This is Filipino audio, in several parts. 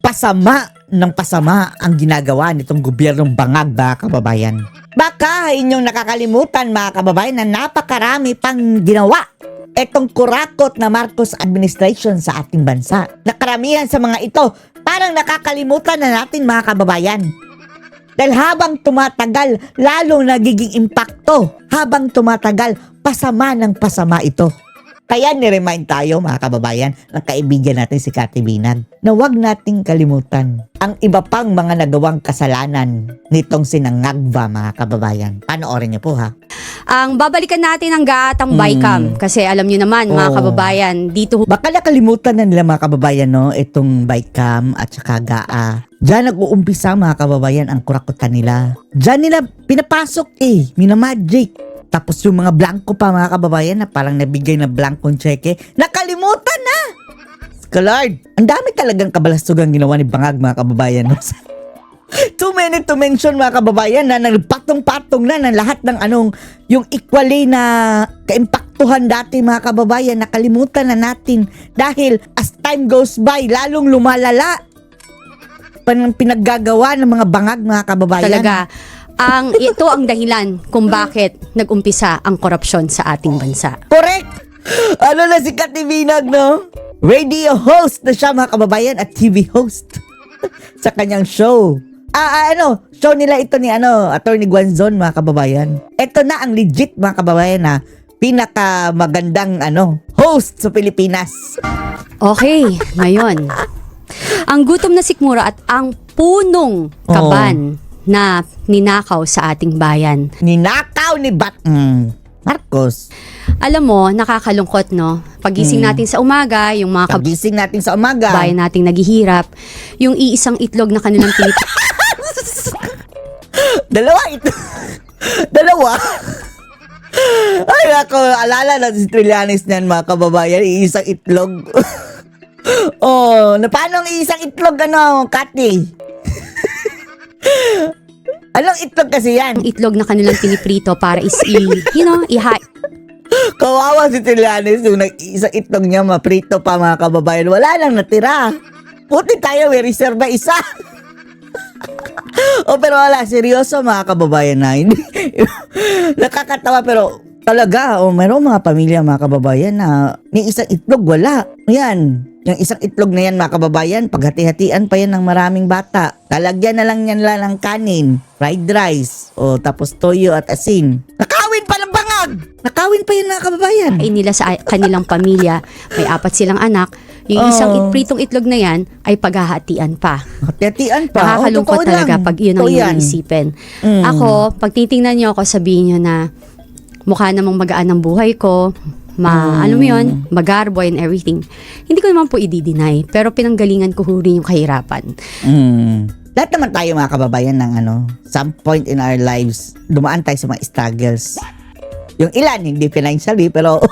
pasama ng pasama ang ginagawa nitong gobyernong bangag, mga kababayan. Baka inyong nakakalimutan, mga kababayan, na napakarami pang ginawa etong kurakot na Marcos administration sa ating bansa. Nakaramihan sa mga ito, parang nakakalimutan na natin, mga kababayan. Dahil habang tumatagal, lalong nagiging impakto. Habang tumatagal, pasama ng pasama ito. Kaya niremind tayo, mga kababayan, ng kaibigan natin si Kati Binag, na huwag nating kalimutan ang iba pang mga nagawang kasalanan nitong sinangagba, mga kababayan. Panoorin niyo po, ha? Ang babalikan natin ang Gaatang Bicam kasi alam niyo naman, mga kababayan, dito Baka nakalimutan na nila, mga kababayan, no? Itong Bicam at saka GAA. Diyan nag-uumpisa, mga kababayan, ang kurakutan nila. Diyan nila pinapasok minamagic. Tapos yung mga blanco pa, mga kababayan, na parang nabigay na blankong cheque, nakalimutan na! Lord, ang dami talagang kabalastugang ginawa ni Bangag, mga kababayan. No? Too many to mention, mga kababayan, na nagpatong-patong na ng lahat ng yung equally na kaimpaktuhan dati, mga kababayan, nakalimutan na natin. Dahil as time goes by, lalong lumalala pinaggagawa ng mga bangag, mga kababayan. talaga ito ang dahilan kung bakit nag-umpisa ang korupsyon sa ating bansa. Correct! Ano na si Kati Binag, no? Radio host na siya, mga kababayan, at TV host sa kanyang show. Show nila ito ni Attorney Guanzon, mga kababayan. Ito na ang legit, mga kababayan, na pinakamagandang host sa Pilipinas. Okay, ngayon. Ang gutom na sikmura at ang punong kaban na ninakaw sa ating bayan. Ninakaw ni Marcos. Alam mo, nakakalungkot, no? Pagising natin sa umaga, yung mga Pagising natin sa umaga. kabayan nating naghihirap, yung iisang itlog na kanilang Dalawa. Ay, ako, alala na si Trillanes niyan, mga kababayan, iisang itlog. Paano ang iisang itlog, Kati? Anong itlog kasi yan? itlog na kanilang piniprito para i-high. Kawawa si Trillanes, yung isang itlog niya, maprito pa, mga kababayan. Wala lang natira. Puti tayo, may reserve na isa. Pero wala, seryoso, mga kababayan, na hindi. Nakakatawa, pero talaga, mayroong mga pamilya, mga kababayan, na ni isang itlog, wala. Yan. Yung isang itlog na yan, mga kababayan, paghati-hatian pa yan ng maraming bata. Talagyan na lang yan ng kanin, fried rice, tapos toyo at asin. Nakawin pa ng bangag! Nakawin pa yan, mga kababayan. Nila sa kanilang pamilya, may 4 silang anak. Yung isang pritong itlog na yan ay paghahatian pa. Hati-hatian pa. Nakakalungkot Totoo talaga lang. pag yun ang Totoo yan. iyong isipin. Ako, pag titingnan nyo ako, sabihin nyo na mukha namang magaan ang buhay ko, alam mo yun, magarbo and everything. Hindi ko naman po i-deny, pero pinanggalingan ko rin yung kahirapan. Lahat naman tayo, mga kababayan, ng some point in our lives, dumaan tayo sa mga struggles. Yung ilan, hindi financially, pero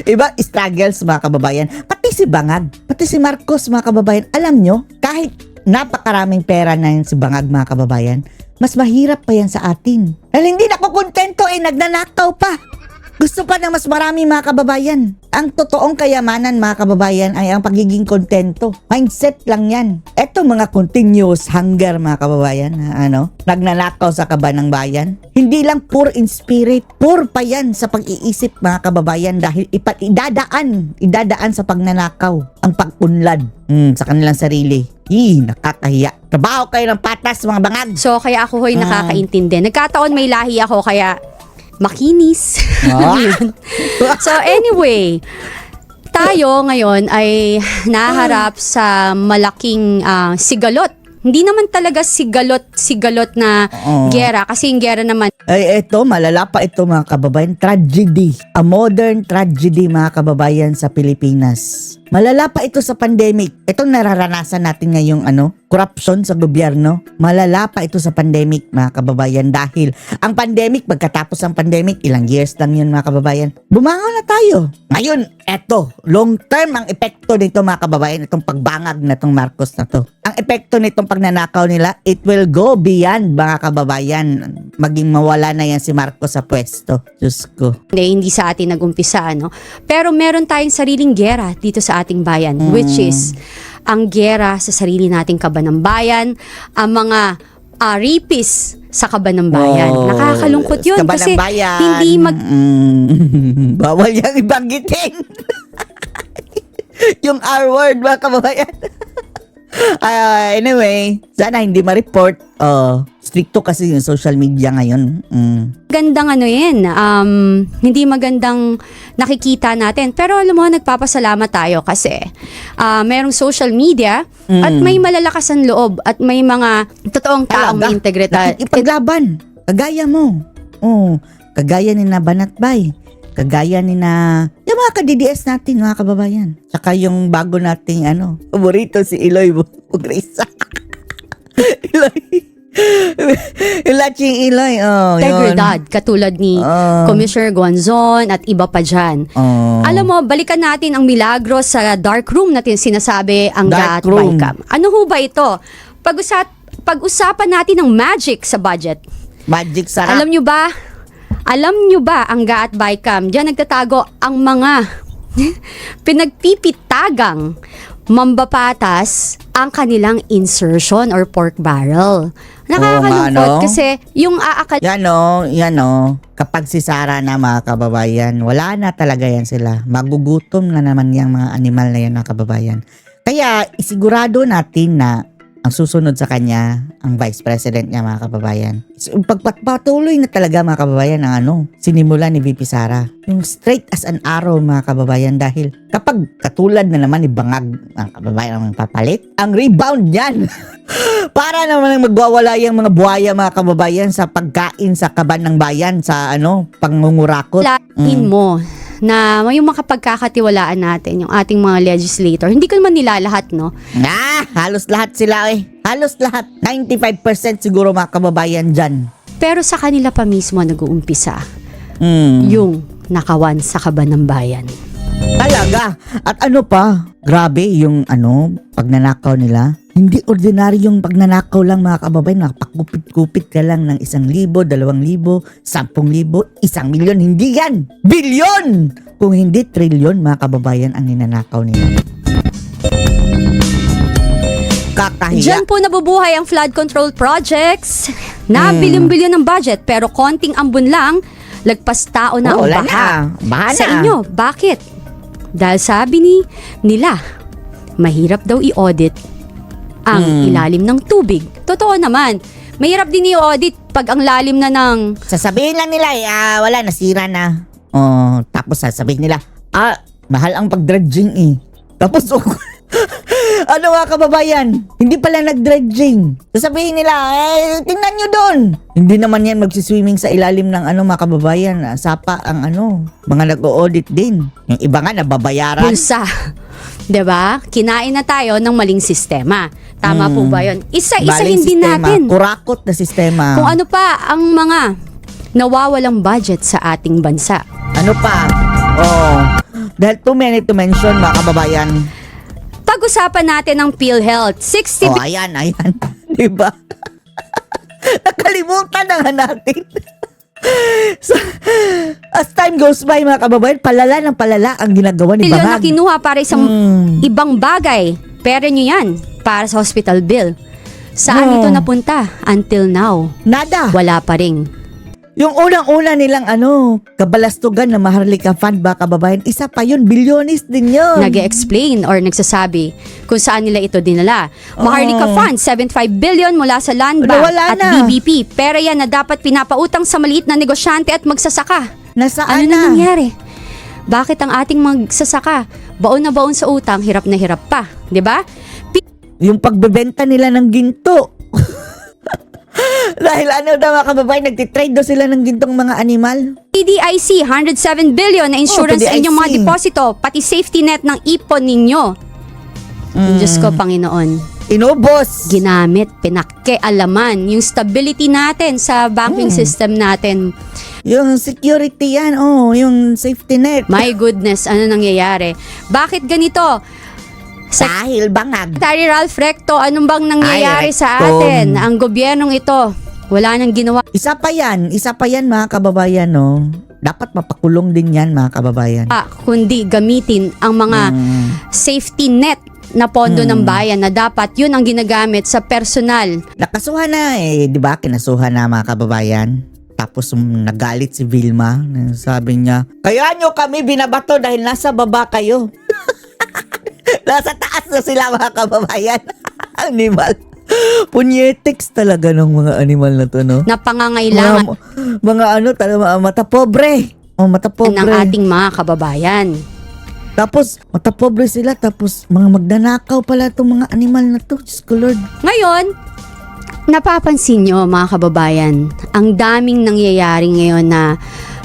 iba struggles, mga kababayan. Pati si Bangag, pati si Marcos, mga kababayan. Alam nyo, kahit napakaraming pera na yun si Bangag, mga kababayan, mas mahirap pa yan sa atin. Dahil hindi nakukontento, nagnanakaw pa. Gusto pa ng mas marami, mga kababayan. Ang totoong kayamanan, mga kababayan, ay ang pagiging kontento. Mindset lang yan. Eto mga continuous hunger, mga kababayan, nagnanakaw sa kaba ng bayan. Hindi lang poor in spirit, poor pa yan sa pag-iisip, mga kababayan, dahil idadaan sa pagnanakaw ang pag-unlad sa kanilang sarili. Nakakahiya. Trabaho kayo ng patas, mga bangag. So, kaya ako ho'y nakakaintindi. Nagkataon may lahi ako, kaya makinis. So anyway, tayo ngayon ay naharap sa malaking sigalot. Hindi naman talaga sigalot na gera. Kasi yung gera naman, Eto, malala pa ito, mga kababayan. Tragedy. A modern tragedy, mga kababayan, sa Pilipinas. Malala pa ito sa pandemic. Itong nararanasan natin ngayong corruption sa gobyerno. Malala pa ito sa pandemic, mga kababayan. Dahil ang pandemic, pagkatapos ng pandemic, ilang years lang yun, mga kababayan. Bumangon na tayo. Ngayon, eto, long term ang epekto nito, mga kababayan. Itong pagbangag na itong Marcos na to. Ang epekto nitong pagnanakaw nila, it will go beyond, mga kababayan. Maging mawala na yan si Marcos sa pwesto. Diyos ko. hindi sa atin nag-umpisa, Pero meron tayong sariling gera dito sa ating bayan, which is ang giyera sa sarili nating kabanambayan, ang mga rapist sa kabanambayan. Oh, Nakakalungkot yun kasi Kabanambayan. hindi Bawal yung ibanggitin. Yung R word, mga kababayan. Anyway, sana hindi ma-report. Stricto kasi yung social media ngayon. Magandang hindi magandang nakikita natin. Pero alam mo, nagpapasalamat tayo kasi merong social media at may malalakas ang loob at may mga totoong taong may integridad. Ipaglaban. Kagaya mo. Kagaya ni na Banatbay. Kagaya ni na yung mga ka-DDS natin, mga kababayan. Saka yung bago nating paborito si Eloy Bugrisa. Eloy. Ilaching Eloy. Integridad, katulad ni Commissioner Guanzon at iba pa dyan. Alam mo, balikan natin ang milagro sa dark room natin sinasabi ang Dark Gat room. Bicam. Ano ho ba ito? Pag-usapan natin ng magic sa budget. Magic sarap. Alam nyo ba ang Gat Bicam? Diyan nagtatago ang mga pinagpipitagang mambapatas ang kanilang insertion or pork barrel. Nakakalungkot kasi yung aakal... Yan o. Kapag si Sara na, mga kababayan, wala na talaga yan sila. Magugutom na naman yung mga animal na yan, mga kababayan. Kaya isigurado natin na ang susunod sa kanya, ang Vice President niya, mga kababayan. So, pagpatuloy na talaga, mga kababayan, ang sinimula ni VP Sara. Yung straight as an arrow, mga kababayan, dahil kapag katulad na naman ni Bangag, mga kababayan, ang papalit, ang rebound niyan. Para naman ang magwawala yung mga buhaya, mga kababayan, sa pagkain sa kaban ng bayan, sa pangungurakot. Lain mo na yung makapagkakatiwalaan natin, yung ating mga legislator. Hindi ko naman nila lahat, no? Halos lahat sila Halos lahat. 95% siguro, mga kababayan dyan. Pero sa kanila pa mismo nag-uumpisa yung nakawan sa kaban ng bayan. Talaga. At grabe yung pagnanakaw nila. Hindi ordinaryong pagnanakaw lang, mga kababayan. Nakapakupit-kupit ka lang ng 1,000, 2,000, 10,000, 1,000,000. Hindi yan! Bilyon! Kung hindi trilyon, mga kababayan, ang ninanakaw nila. Kakahiya. Diyan po nabubuhay ang flood control projects na bilyon-bilyon ng budget pero konting ambon lang, lagpas tao na ang Wala baha. Baha Sa na. inyo, bakit? Dahil sabi nila, mahirap daw i-audit ang ilalim ng tubig. Totoo naman, mahirap din i-audit pag ang lalim na ng... Sasabihin lang nila, wala, nasira na. Tapos sasabihin nila, mahal ang pag-dredging Tapos, mga kababayan, hindi pala nag-dredging. Sasabihin nila, tingnan nyo doon. Hindi naman yan magsiswimming sa ilalim ng mga kababayan. Sapa ang mga nag-o-audit din. Yung iba nga, nababayaran. Bulsa. 'Di ba? Kinain na tayo ng maling sistema. Tama po ba 'yon? Isa-isahin din natin. Kurakot na sistema. Kung ano pa ang mga nawawalang budget sa ating bansa. Ano pa? Dahil too many to mention, mga kababayan. Pag-usapan natin ang PhilHealth. 60 Ayan. Diba? Nakalimutan na nga natin. So, as time goes by, mga kababayan, palala ng palala ang ginagawa ni bilyon na Bangag. kinuha para isang ibang bagay. Pera nyo yan para sa hospital bill. Saan ito napunta? Until now, Nada. wala pa rin. Yung unang-una nilang kabalastugan na Maharlika Fund, ba kababayan, isa pa yun, bilyonis din yun. Nag-explain or nagsasabi kung saan nila ito dinala. Maharlika Fund, 75 billion mula sa Land Bank Wala at na. BBP. Pera yan na dapat pinapautang sa maliit na negosyante at magsasaka. Nasaan Ano na? na nangyari? Bakit ang ating magsasaka, baon na baon sa utang, hirap na hirap pa? 'Di ba? Yung pagbebenta nila ng ginto. Dahil mga kababayan, nagtitrade daw sila ng gintong mga animal. PDIC, 107 billion na insurance sa PDIC. inyong mga deposito, pati safety net ng ipon ninyo. Diyos ko, Panginoon. Inubos. Ginamit, pinakialaman yung stability natin sa banking system natin. Yung security yan, yung safety net. My goodness, ano nangyayari? Bakit ganito? Dahil Bangag. Secretary Ralph Recto, anong bang nangyayari sa Recto. atin? Ang gobyernong ito, wala nang ginawa. Isa pa yan, mga kababayan, no? Dapat mapakulong din yan, mga kababayan. Kundi gamitin ang mga safety net na pondo ng bayan na dapat yun ang ginagamit sa personal. Nakasuhan na eh, di ba? Kinasuhan na mga kababayan. Tapos nagalit si Vilma. Sabi niya, kaya nyo kami binabato dahil nasa baba kayo. Nasa taas na sila mga kababayan. Animal. Punyetics talaga ng mga animal na to, no? Na pangangailangan Mga ano, talaga mata pobre. Oh, mata pobre. ng ating mga kababayan. Tapos, mata pobre sila. Tapos, mga magnanakaw pala itong mga animal na to. Diyos ko, Lord. Ngayon, napapansin nyo mga kababayan, ang daming nangyayari ngayon na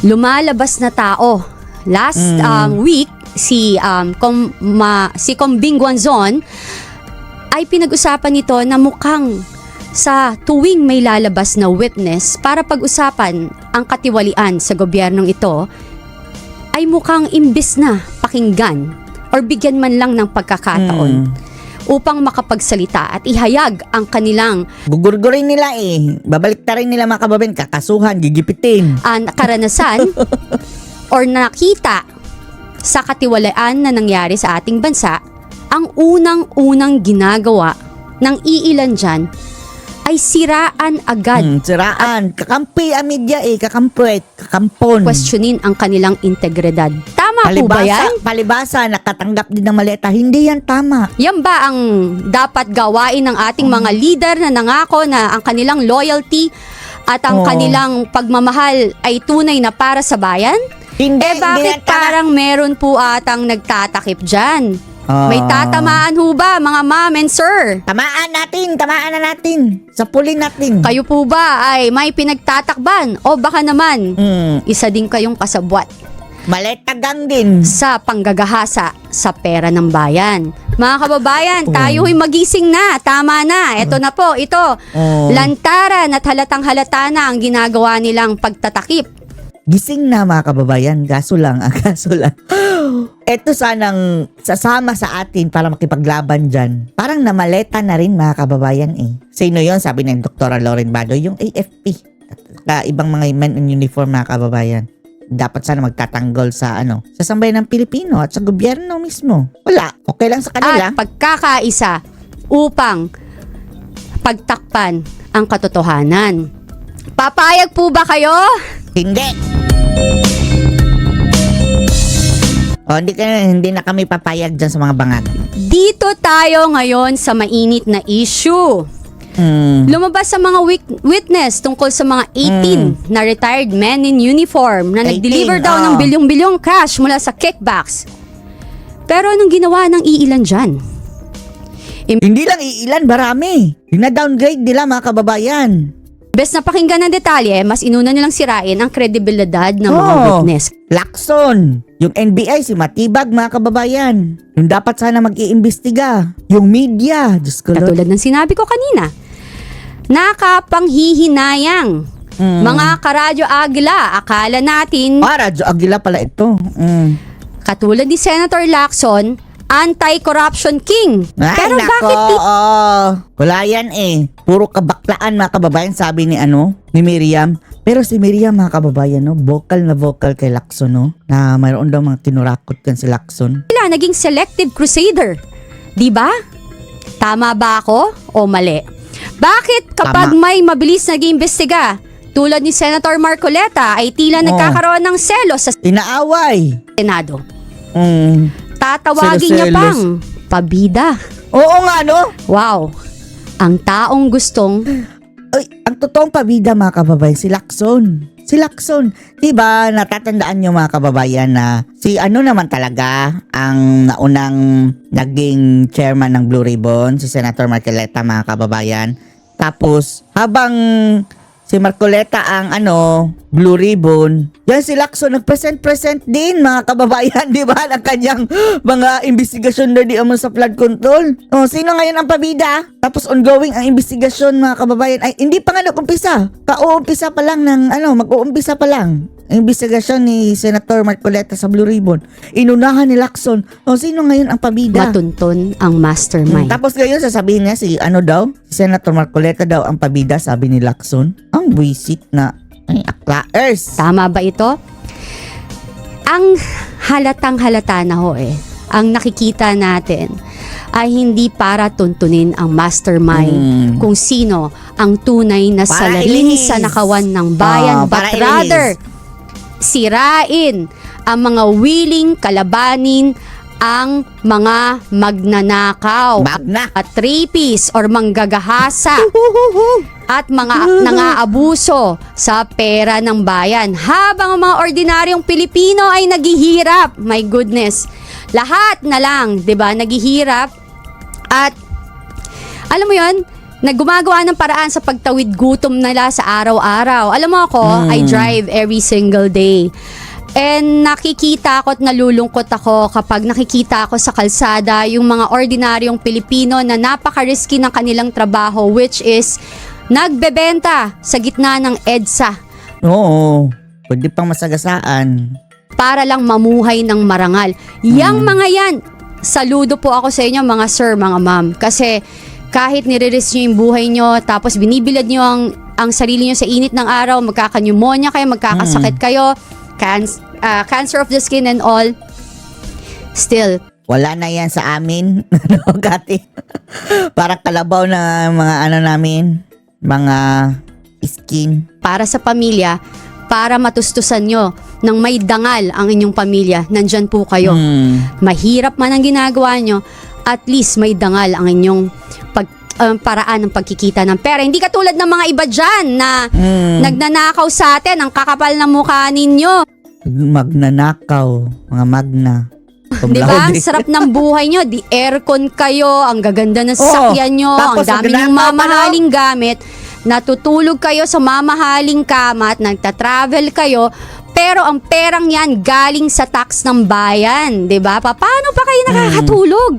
lumalabas na tao. Last week, si Combing Guanzon ay pinag-usapan nito na mukhang sa tuwing may lalabas na witness para pag-usapan ang katiwalian sa gobyernong ito, ay mukhang imbis na pakinggan or bigyan man lang ng pagkakataon upang makapagsalita at ihayag ang kanilang Gugurgurin nila eh. Babalik ta rin nila mga kababayan. Kakasuhan, gigipitin. karanasan or nakita sa katiwalaan na nangyari sa ating bansa. Ang unang-unang ginagawa ng iilan dyan ay siraan agad. Siraan. Kakampi ang media eh. Kakampwet. Kakampon. Questionin ang kanilang integridad. Tama po ba yan? Palibasa, nakatanggap din ng maleta. Hindi yan tama. Yan ba ang dapat gawain ng ating mga leader na nangako na ang kanilang loyalty at ang kanilang pagmamahal ay tunay na para sa bayan? Hindi, Eh bakit hindi yan tama. parang meron po atang nagtatakip dyan? May tatamaan ho ba mga ma'am and sir? Tamaan na natin. Sapulin natin. Kayo po ba ay may pinagtatakban o baka naman isa din kayong kasabwat Maleta gang din. sa panggagahasa sa pera ng bayan? Mga kababayan, tayo'y magising na. Tama na. Ito na po, ito. Lantaran at halatang halata na ang ginagawa nilang pagtatakip. Gising na mga kababayan. Gaso lang. Ito sanang sasama sa atin para makipaglaban dyan. Parang namaleta na rin mga kababayan eh. Sino yon? Sabi ng Dr. Lauren Badoy, yung AFP. At ibang mga men in uniform mga kababayan. Dapat sana magtatanggol sa sa sambayan ng Pilipino at sa gobyerno mismo. Wala. Okay lang sa kanila. At pagkakaisa upang pagtakpan ang katotohanan. Papayag po ba kayo? Hindi. Hindi na kami papayag dyan sa mga bangag. Dito tayo ngayon sa mainit na issue. Lumabas sa mga witness tungkol sa mga 18 na retired men in uniform na 18, nag-deliver daw ng bilyong-bilyong cash mula sa kickbacks. Pero anong ginawa ng iilan dyan? Hindi lang iilan, marami. Dina-downgrade nila mga kababayan. Bes na pakinggan ng detalye, mas inuna nilang sirain ang kredibilidad ng mga witness. Lacson. Yung NBI, si Matibag, mga kababayan. Yung dapat sana mag-iimbestiga. Yung media. Diyos ko, Lord. Katulad ng sinabi ko kanina. Nakapanghihinayang. Mga karadyo agila, akala natin, Radyo Aguila pala ito. katulad ni Senator Lacson, anti-corruption king. Ay, Pero nako, bakit wala yan eh. Puro kabaklaan mga kababayan, sabi ni Miriam. Pero si Miriam mga kababayan, vocal na vocal kay Lacson, na mayroon daw mga tinurakot kan si Lacson. sila naging selective crusader? Di ba? Tama ba ako o mali? Bakit kapag may mabilis nag-iimbestiga, tulad ni Senator Marcoleta, ay tila nagkakaroon ng selos sa Inaaway. Senado? Mm. Tatawagin niya Selos-selos. pang pabida. Oo nga, no? Wow. Ang taong gustong Ay, ang totoong pabida mga kababayan, si Lacson. Si Lacson. Diba, natatandaan nyo mga kababayan na si naman talaga ang naunang naging chairman ng Blue Ribbon, si Senator Marcoleta mga kababayan. Tapos, habang si Marcoleta ang Blue Ribbon, yan si Lacson nag-present din mga kababayan, di ba? Ang kanyang mga investigasyon na di sa flood control. Sino ngayon ang pabida? Tapos ongoing ang investigasyon mga kababayan. Ay, hindi pa nga nag-umpisa. Kauumpisa pa lang ng mag-uumpisa pa lang. Ang investigasyon ni Senator Marcoleta sa Blue Ribbon. Inunahan ni Lacson. Sino ngayon ang pabida? matunton ang mastermind. Tapos ngayon sasabihin niya si Senator Marcoleta daw ang pabida, sabi ni Lacson. Ang buisit na aklaers. Tama ba ito? Ang halatang halata na ho ang nakikita natin ay hindi para tuntunin ang mastermind kung sino ang tunay na Para salarin ilinis. sa nakawan ng bayan, but para rather ilinis. sirain ang mga willing kalabanin ang mga magnanakaw Magna. at rapist or manggagahasa at mga nangaabuso sa pera ng bayan habang ang mga ordinaryong Pilipino ay naghihirap. My goodness. Lahat na lang, 'di ba? Naghihirap at alam mo 'yon, naggumagawa ng paraan sa pagtawid gutom nila sa araw-araw. Alam mo ako, I drive every single day. And nakikita ako at nalulungkot ako kapag nakikita ako sa kalsada yung mga ordinaryong Pilipino na napaka-risky ng kanilang trabaho, which is nagbebenta sa gitna ng EDSA Oo. Pwede pang masagasaan. para lang mamuhay ng marangal. Yang mga yan, saludo po ako sa inyo mga sir, mga ma'am. Kasi kahit nire-risk nyo yung buhay nyo, tapos binibilad nyo ang sarili nyo sa init ng araw, magkaka-pneumonia kayo, magkakasakit kayo, cancer of the skin and all, still, Wala na yan sa amin. Gati. Parang kalabaw na mga namin. Mga skin. para sa pamilya, para matustusan nyo ng may dangal ang inyong pamilya, nandyan po kayo. Mahirap man ang ginagawa nyo, at least may dangal ang inyong paraan ng pagkikita ng pera. Hindi katulad ng mga iba dyan na nagnanakaw sa atin, ang kakapal na mukha ninyo. Magnanakaw. Mga magna. Di ba? Ang sarap ng buhay nyo. Di aircon kayo, ang gaganda ng sasakyan nyo, ang Tapos dami ng nagnanakaw pa, mamahaling gamit. Natutulog kayo sa mamahaling kama at nagta-travel kayo. Pero ang perang yan galing sa tax ng bayan. Di ba? Paano pa kayo nakakatulog?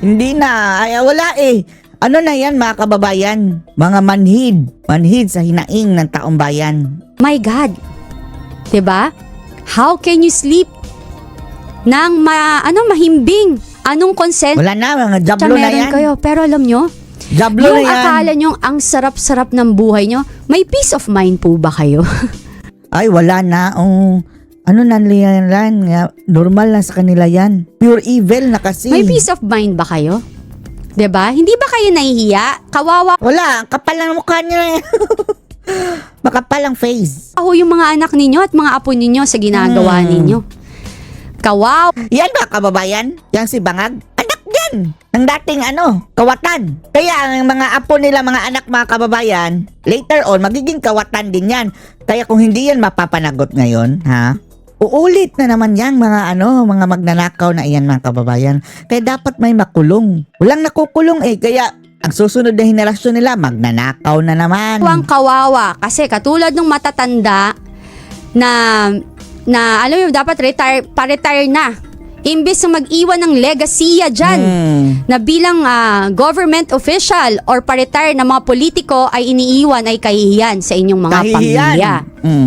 Hindi na. Ay, wala eh. Ano na yan mga kababayan? Mga manhid. Manhid sa hinaing ng taong bayan. My God. 'Di ba? How can you sleep nang mahimbing? Anong consent Wala na. Mga na jablo na meron yan. kayo? Pero alam nyo, Jablo na yung yan. akala nyo ang sarap-sarap ng buhay nyo, may peace of mind po ba kayo? Ay, wala na. Oh. Ano na yan? Normal na sa kanila yan. Pure evil na kasi. May peace of mind ba kayo? 'Di ba? Hindi ba kayo nahihiya? Kawawa Wala. Kapal lang mukha niya. Makapal ang face. ho yung mga anak ninyo at mga apo ninyo sa ginagawa ninyo. Kawawa. Yan ba kababayan? Yang si Bangag? Anak yan. Ng dating kawatan. Kaya ang mga apo nila, mga anak, mga kababayan, later on, magiging kawatan din yan. Kaya kung hindi yan mapapanagot ngayon, uulit na naman yan mga mga magnanakaw na iyan mga kababayan. Kaya dapat may makulong. Walang nakukulong kaya ang susunod na henerasyon nila magnanakaw na naman. Ang kawawa kasi katulad ng matatanda na alam mo dapat pa-retire na. Imbes na mag-iwan ng legasiya dyan na bilang government official or pa-retire na mga politiko ay iniiwan ay kahihiyan sa inyong mga Kahihiyan. pamilya.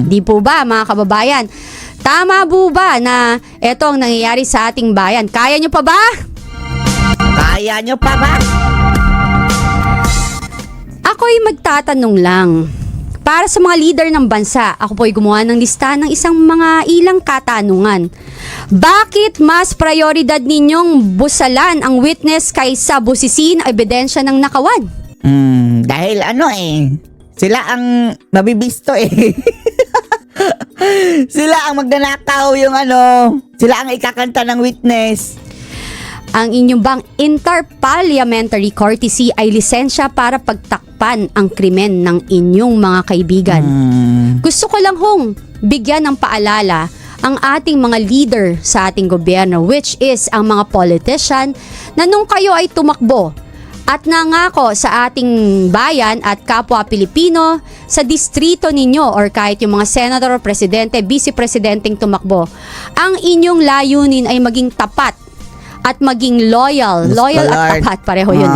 Di po ba mga kababayan? Tama po ba na ito ang nangyayari sa ating bayan? Kaya nyo pa ba? Kaya nyo pa ba? Ako'y magtatanong lang. Para sa mga leader ng bansa, ako po'y gumawa ng lista ng isang mga ilang katanungan. Bakit mas prioridad ninyong busalan ang witness kaysa busisin ang ebidensya ng nakawan? Dahil sila ang mabibisto Sila ang magnanakaw yung sila ang ikakanta ng witness. Ang inyong bang interparliamentary courtesy ay lisensya para pagtakpan ang krimen ng inyong mga kaibigan. Gusto ko lang bigyan ng paalala ang ating mga leader sa ating gobyerno, which is ang mga politician na nung kayo ay tumakbo at nangako sa ating bayan at kapwa Pilipino sa distrito ninyo or kahit yung mga senador, presidente, vice-presidenteng tumakbo, ang inyong layunin ay maging tapat at maging loyal. Loyal at tapat, pareho yun.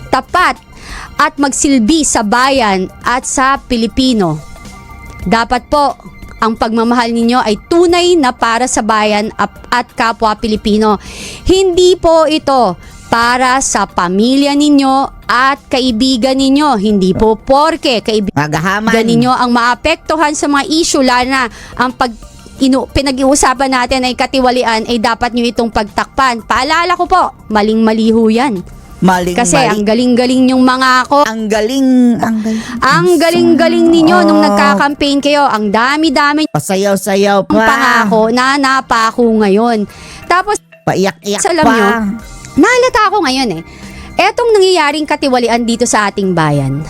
Tapat at magsilbi sa bayan at sa Pilipino. Dapat po, ang pagmamahal ninyo ay tunay na para sa bayan at kapwa Pilipino. Hindi po ito para sa pamilya ninyo at kaibigan ninyo. Hindi po porke kaibigan Magahaman. ninyo ang maapektuhan sa mga issue, lalo na ang pinag-iusapan natin ay katiwalian ay dapat nyo itong pagtakpan. Paalala ko po, maling-mali ho yan. Kasi ang galing-galing yung mga ako. Ang galing. Ang galing-galing ninyo nung nagka-campaign kayo. Ang dami-dami Pasayaw-sayaw pa. yung pangako na napako ngayon. Tapos, Paiyak-iyak alam pa. nyo, nahalata ako ngayon etong nangyayaring katiwalian dito sa ating bayan.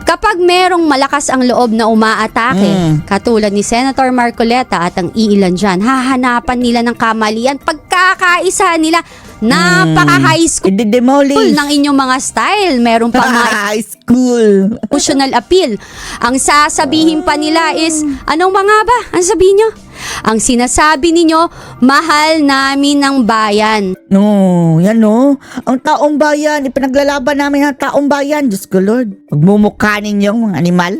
Kapag merong malakas ang loob na umaatake, katulad ni Senator Marcoleta at ang iilan dyan, hahanapan nila ng kamalian. Pagkakaisa nila, napaka-high school I-demolish. ng inyong mga style. Meron pa mga High school. emotional appeal. Ang sasabihin pa nila is, anong mga ba? Ang sabihin nyo? Ang sinasabi ninyo, mahal namin ng bayan. No, yan no. Ang taong bayan, ipinaglalaban namin ang taong bayan. Diyos ko Lord, magmumukha ninyong mga animal.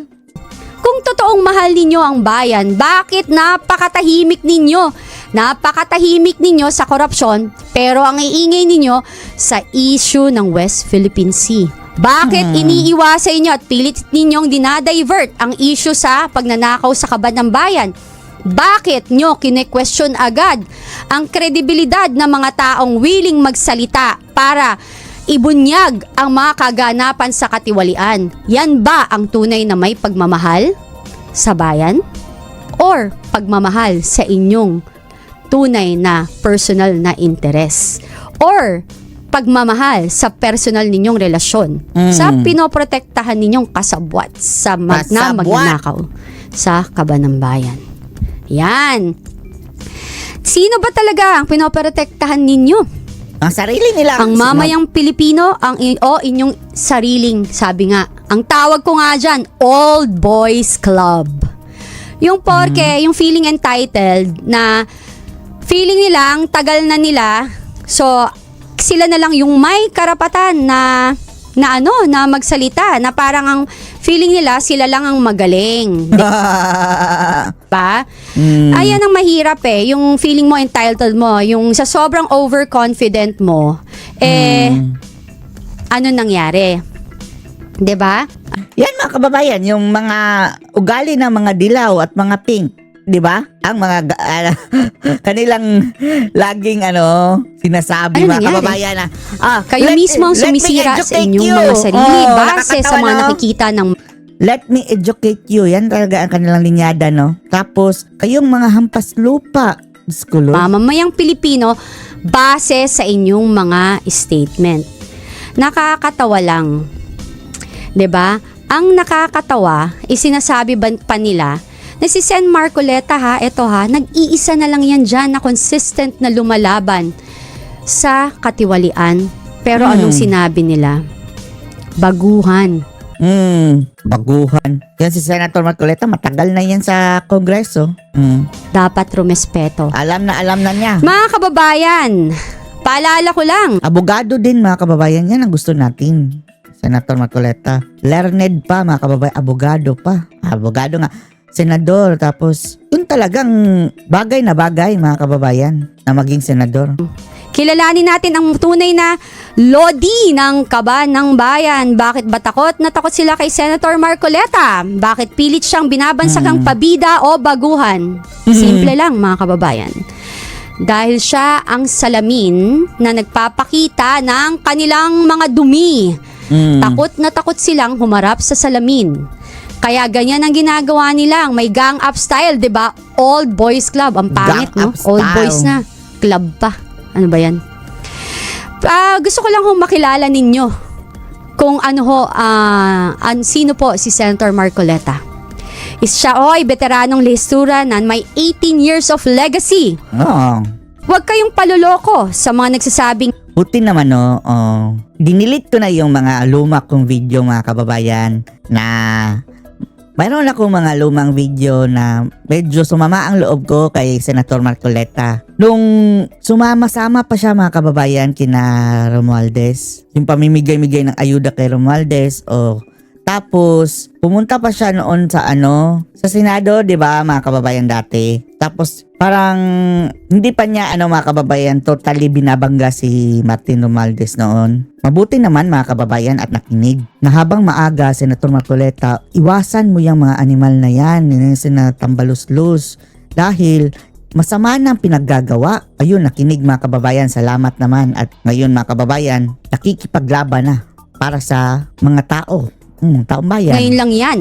Kung totoong mahal ninyo ang bayan, bakit napakatahimik ninyo? Napakatahimik ninyo sa korupsyon, pero ang iingay ninyo sa issue ng West Philippine Sea. Bakit iniiwasan ninyo at pilit ninyong dinadivert ang issue sa pagnanakaw sa kaban ng bayan? Bakit nyo kine-question agad ang kredibilidad ng mga taong willing magsalita para ibunyag ang mga kaganapan sa katiwalian? Yan ba ang tunay na may pagmamahal sa bayan? Or pagmamahal sa inyong tunay na personal na interes? Or pagmamahal sa personal ninyong relasyon sa pinoprotektahan ninyong kasabwat sa na magnanakaw sa kaban ng bayan? Yan. Sino ba talaga ang pinoprotektahan ninyo? Ang sarili nila. Ang mamayang Pilipino o inyong sariling, sabi nga, ang tawag ko nga dyan, Old Boys Club. Yung porke, yung feeling entitled na feeling nila, ang tagal na nila, so sila na lang yung may karapatan na magsalita, na parang ang feeling nila sila lang ang magaling. Pa? Ayan ang mahirap yung feeling mo entitled mo, yung sa sobrang overconfident mo, ano nangyari? 'Di ba? Yan mga kababayan, yung mga ugali ng mga dilaw at mga pink, 'di ba? Ang mga kanilang laging sinasabi Ano mga nangyari? kababayan na Kayo mismo ang sumisira sa inyong mga sarili base sa mga nakikita ng let me educate you. Yan talaga ang kanilang linyada, no? Tapos, kayong mga hampas lupa. Diyos ko, Lord. mamamayang Pilipino base sa inyong mga statement. Nakakatawa lang. 'Di ba? Ang nakakatawa, sinasabi pa nila na si Sen Marcoleta nag-iisa na lang yan dyan na consistent na lumalaban sa katiwalian. Pero anong sinabi nila? Baguhan. Baguhan. Yan si Senator Marcoleta, matagal na yan sa Kongreso. Dapat rumespeto. Alam na niya. Mga kababayan, paalala ko lang. Abogado din mga kababayan, yan ang gusto natin. Senator Marcoleta. Learned pa mga kababayan, abogado pa. Abogado nga. Senador, tapos yun talagang bagay na bagay mga kababayan na maging senador. Kilalanin natin ang tunay na lodi ng kaban ng bayan. Bakit ba takot na takot sila kay Senator Marcoleta? Bakit pilit siyang binabansakang pabida o baguhan? Simple lang mga kababayan. Dahil siya ang salamin na nagpapakita ng kanilang mga dumi. Takot na takot silang humarap sa salamin. Kaya ganyan ang ginagawa nila. May gang up style, 'di ba? Old Boys Club. Ang pangit, no? Old boys na. Club pa. Ano ba 'yan? Gusto ko lang makilala ninyo kung sino po si Senator Marcoleta. Siya veteranong lehistura na may 18 years of legacy. Huwag kayong paluloko sa mga nagsasabing Buti naman dinilit ko na yung mga luma kong video mga kababayan na mayroon akong mga lumang video na medyo sumama ang loob ko kay Senator Marcoleta. Nung sumama-sama pa siya mga kababayan kina Romualdez, yung pamimigay-migay ng ayuda kay Romualdez, tapos pumunta pa siya noon sa sa Senado, 'di ba, mga kababayan dati. Tapos parang hindi pa niya mga kababayan totally binabangga si Martin Romualdez noon. Mabuti naman mga kababayan at nakinig na habang maaga, Senator Marcoleta, iwasan mo yung mga animal na yan, yung sinatambalos-los Dahil masama na ang pinaggagawa. Ayun, nakinig mga kababayan, salamat naman. At ngayon mga kababayan, nakikipaglaban na para sa mga tao. Taong bayan. Ngayon lang yan.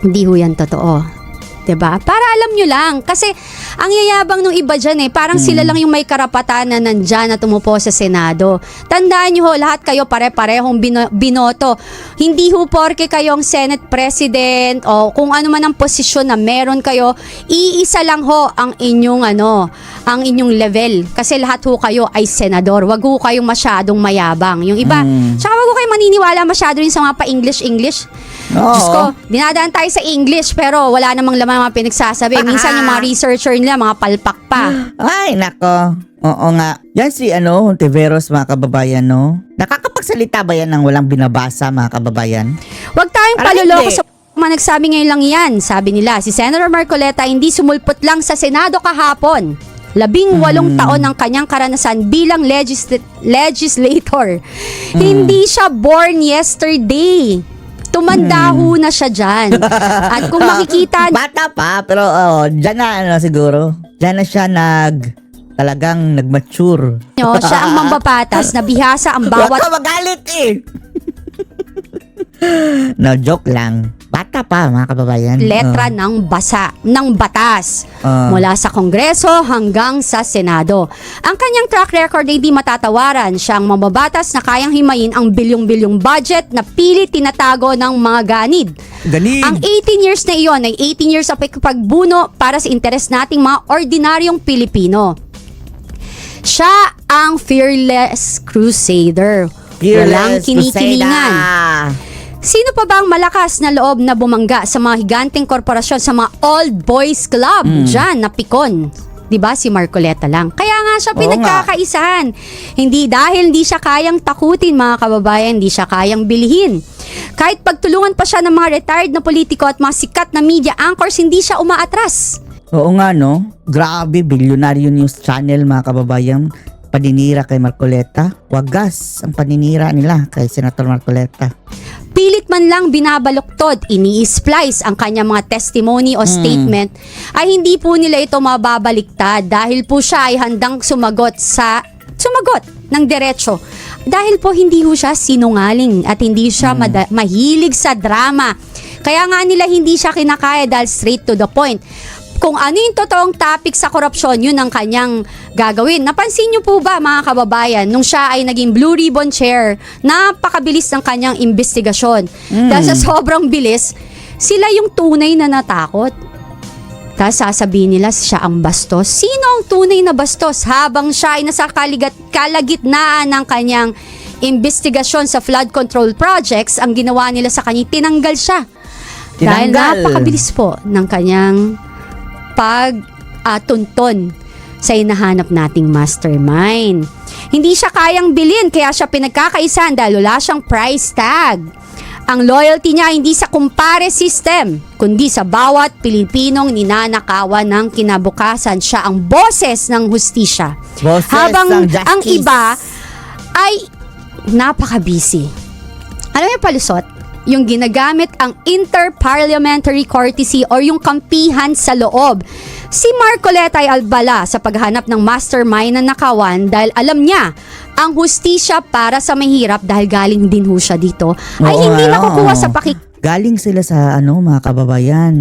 Hindi ho yan totoo. 'Di ba? Para alam nyo lang. Kasi ang yayabang nung iba dyan parang sila lang yung may karapatan na nandyan at umupo sa Senado. Tandaan nyo ho, lahat kayo pare-parehong binoto. Hindi ho porke kayong Senate President o kung ano man ang posisyon na meron kayo, iisa lang ho ang inyong ang inyong level. Kasi lahat ho kayo ay senador. Wag ho kayong masyadong mayabang. Yung iba, tsaka wag ho kayong maniniwala masyado rin sa mga pa-English. Oo. Diyos ko, dinadaan tayo sa English pero wala namang laman mga pinagsasabi. Minsan yung mga researcher nila, mga palpak pa. Ay, nako. Oo nga. Yan si Ontiveros mga kababayan, no? Nakakapagsalita ba yan ng walang binabasa mga kababayan? Huwag tayong Parang paluloko hindi. sa mga nagsabi ngayon lang yan. Sabi nila, si Senator Marcoleta hindi sumulpot lang sa Senado kahapon. 18 taon ang kanyang karanasan bilang legislator. Hindi siya born yesterday. Tumanda ho na siya dyan. At kung makikita... Bata pa, pero dyan na siguro. Dyan na siya talagang nag-mature. nyo, siya ang mambabatas na bihasa ang Huwag bawat ka magalit No, joke lang. Bata pa mga kababayan. letra ng batas mula sa Kongreso hanggang sa Senado. Ang kanyang track record ay di matatawaran. Siya ang mambabatas na kayang himayin ang bilyong-bilyong budget na pilit tinatago ng mga ganid. Ganid. Ang 18 years na iyon ay 18 years of pagbuno para sa interes nating mga ordinaryong Pilipino. Siya ang fearless crusader. Walang kinikilingan. Sino pa ba ang malakas na loob na bumangga sa mga higanteng korporasyon, sa mga old boys club? Diyan, napikon. Diba? Si Marcoleta lang. Kaya nga siya Oo pinagkakaisahan. Hindi dahil hindi siya kayang takutin mga kababayan, hindi siya kayang bilhin. Kahit pagtulungan pa siya ng mga retired na politiko at mga sikat na media anchors, hindi siya umaatras. Oo nga, no? Grabe, Bilyonaryo News Channel mga kababayan. Paninira kay Marcoleta. Wagas ang paninira nila kay Senator Marcoleta. Pilit man lang binabaluktod, ini-splice ang kanyang mga testimony o statement, ay hindi po nila ito mababaliktad dahil po siya ay handang sumagot ng diretso. Dahil po hindi ho siya sinungaling at hindi siya mahilig sa drama. Kaya nga nila hindi siya kinakaya dahil straight to the point. Kung ano yung totoong topic sa korupsyon, yun ang kanyang gagawin. Napansin niyo po ba mga kababayan, nung siya ay naging Blue Ribbon Chair, napakabilis ng kanyang investigasyon. Dahil sa sobrang bilis, sila yung tunay na natakot. Tapos sasabihin nila siya ang bastos. Sino ang tunay na bastos? Habang siya ay nasa kalagitnaan ng kanyang investigasyon sa flood control projects, ang ginawa nila sa kanya, tinanggal siya. Dahil napakabilis po ng kanyang pagtunton sa hinahanap nating mastermind. Hindi siya kayang bilhin, kaya siya pinagkakaisahan dahil wala siyang price tag. Ang loyalty niya hindi sa kumpare system, kundi sa bawat Pilipinong ninanakawan ng kinabukasan. Siya ang boses ng hustisya. Boses Habang ng justice. ang iba ay napaka-busy. Alam mo yung palusot? Yung ginagamit ang interparliamentary courtesy or yung kampihan sa loob. Si Marcoleta ay albala sa paghanap ng mastermind na nakawan dahil alam niya ang hustisya para sa mahirap dahil galing din ho siya dito ay hindi nakukuha sa Galing sila sa mga kababayan,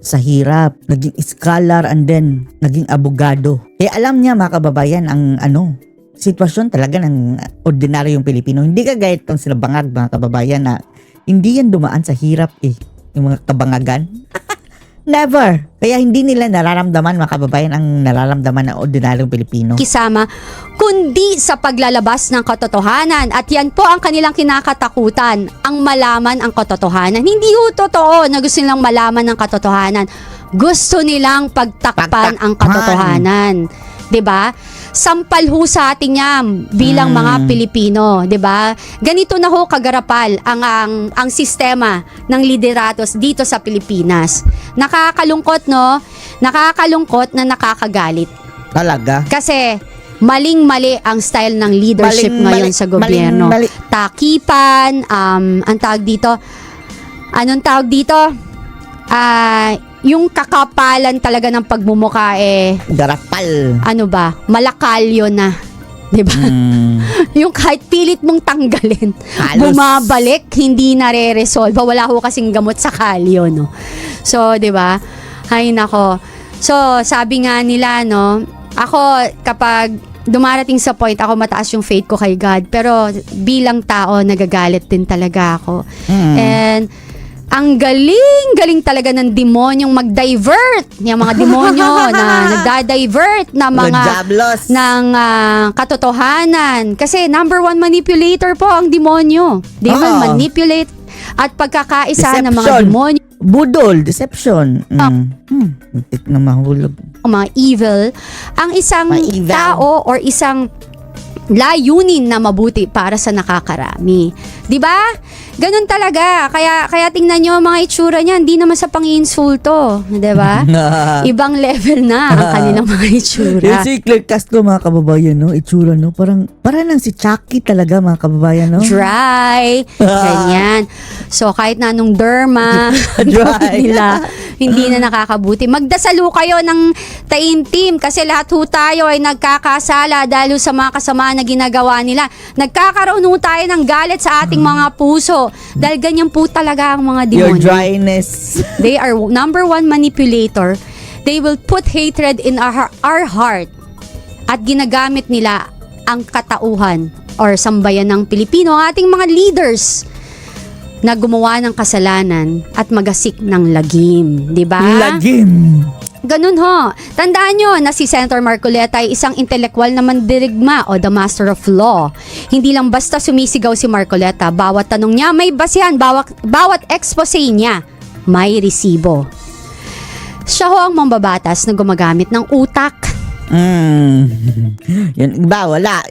sa hirap, naging scholar and then naging abogado. Alam niya mga kababayan ang sitwasyon talaga ng ordinaryong Pilipino. Hindi kagaya itong sila bangag mga kababayan na hindi yan dumaan sa hirap yung mga kabangagan. Never. Kaya hindi nila nararamdaman mga kababayan ang nararamdaman ng ordinaryong Pilipino. Kisama, kundi sa paglalabas ng katotohanan. At yan po ang kanilang kinakatakutan, ang malaman ang katotohanan. Hindi ho totoo na gusto nilang malaman ang katotohanan. Gusto nilang pagtakpan ang katotohanan. 'Di ba? Sampal ho sa atin yan bilang mga Pilipino, 'di ba? Ganito na ho kagarapal ang sistema ng lideratos dito sa Pilipinas. Nakakalungkot, no? Nakakalungkot na nakakagalit. Talaga? Kasi maling-mali ang style ng leadership ngayon sa gobyerno. Maling-mali. Takipan, anong tawag dito? yung kakapalan talaga ng pagmumukha Garapal. ano ba, malakalyo na. 'Di ba? Yung kahit pilit mong tanggalin, Halos. bumabalik, hindi nare-resolve. Wala ho kasing gamot sa kalyo, no? So, 'di ba? Hay nako. So, sabi nga nila, no, ako kapag dumarating sa point, ako mataas yung faith ko kay God. Pero bilang tao, nagagalit din talaga ako. And ang galing talaga ng demonyong mag-divert. Yung mga demonyo na nagda-divert na mga Diablos. ng katotohanan. Kasi number one manipulator po ang demonyo. They will manipulate at pagkakaisa ng mga Deception. demonyo, Budol. Deception. Muntik na mahulog. mga evil, ang isang Mga evil. tao or isang layunin na mabuti para sa nakakarami. 'Di ba? Ganun talaga. Kaya tingnan nyo mga itsura niyan, hindi naman sa pang-insulto, 'di ba? Ibang level na ang kanilang mga itsura. Yung si Claire Castro, mga kababayan, no? Itsura, no? Parang lang si Chucky talaga, mga kababayan, no? Dry, ganyan. So kahit na anong derma Dry. nila, hindi na nakakabuti. Magdasalo kayo ng taimtim kasi lahat ho tayo ay nagkakasala dahil sa mga kasamaan na ginagawa nila. Nagkakaroon ho tayo ng galit sa ating mga puso dahil ganyan po talaga ang mga Your demonyo. dryness. They are number one manipulator. They will put hatred in our heart at ginagamit nila ang katauhan or sambayan ng Pilipino, ating mga leaders na gumawa ng kasalanan at magasik ng lagim, di ba? Lagim. Ganun ho. Tandaan nyo na si Senator Marcoleta ay isang intelektual na mandirigma o the master of law. Hindi lang basta sumisigaw si Marcoleta. Bawat tanong niya may basihan. Bawat expose niya may resibo. Siya ho ang mambabatas na gumagamit ng utak. Yung iba, wala.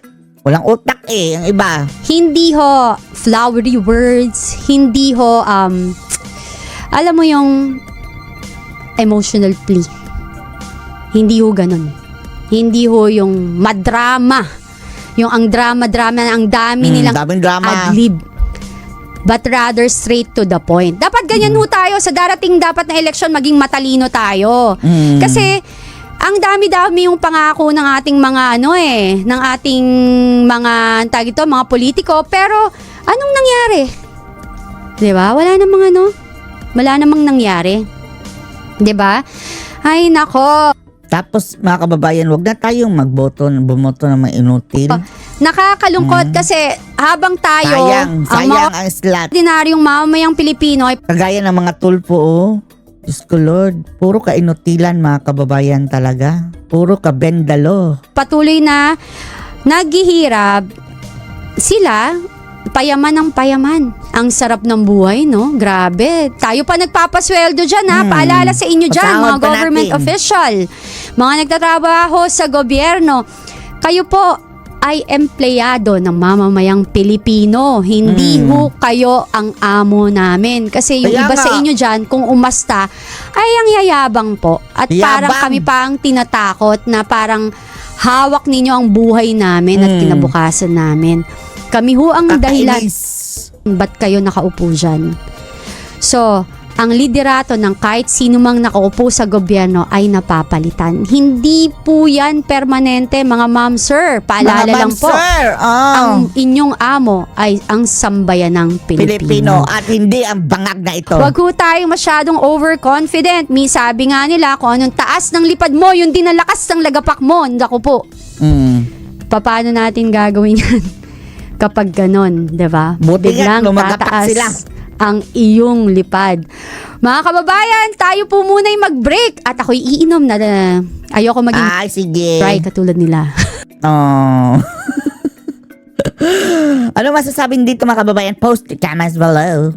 Walang utak eh. Yung iba. Hindi ho flowery words. Hindi ho, alam mo yung emotional plea. Hindi ho ganun. Hindi ho yung madrama. Yung ang drama-drama, ang dami nilang daming drama. adlib. But rather straight to the point. Dapat ganyan ho tayo. Sa darating dapat na eleksyon, maging matalino tayo. Kasi, ang dami-dami yung pangako ng ating mga ng ating mga mga politiko, pero anong nangyari? 'Di ba? Wala namang nangyari. 'Di ba? Ay nako. Tapos, mga kababayan, wag na tayong bumoto ng mga inutil. Nakakalungkot kasi habang tayo Sayang ang slot. ordinaryong mamamayang Pilipino ay Kagaya ng mga tulpo, oh. Diyos ko Lord, puro ka inutilan, mga kababayan talaga. Puro ka bendalo. patuloy na naghihirap, sila payaman ng payaman. Ang sarap ng buhay, no? Grabe. Tayo pa nagpapasweldo dyan, ha? Paalala sa inyo dyan, Pasahod mga pa government natin. official, mga nagtatrabaho sa gobyerno. Kayo po ay empleyado ng mamamayang Pilipino. Hindi ho kayo ang amo namin. Kasi yung Kaya iba sa nga. inyo dyan, kung umasta, ay ang yayabang po. At parang Yabang. kami pa ang tinatakot na parang hawak ninyo ang buhay namin at kinabukasan namin. Kami ho ang dahilan ba't kayo nakaupo dyan. So, ang liderato ng kahit sino mang nakaupo sa gobyerno ay napapalitan. Hindi po yan permanente, mga ma'am, sir. Paalala Mga lang ma'am, po. sir, Ang inyong amo ay ang sambayan ng Pilipino Pilipino. at hindi ang bangag na ito. Huwag ho tayong masyadong overconfident. Sabi nga nila, kung anong taas ng lipad mo, yun din ang lakas ng lagapak mo. Naku po. Paano natin gagawin yan? Kapag ganon, di ba? Buti nga, Biglang lumagapak tataas sila. ang iyong lipad. Mga kababayan, tayo po muna'y mag-break at ako'y iinom na ayoko maging Ay, sige. dry katulad nila. Oh. Ano masasabi dito, mga kababayan? Post your comments below.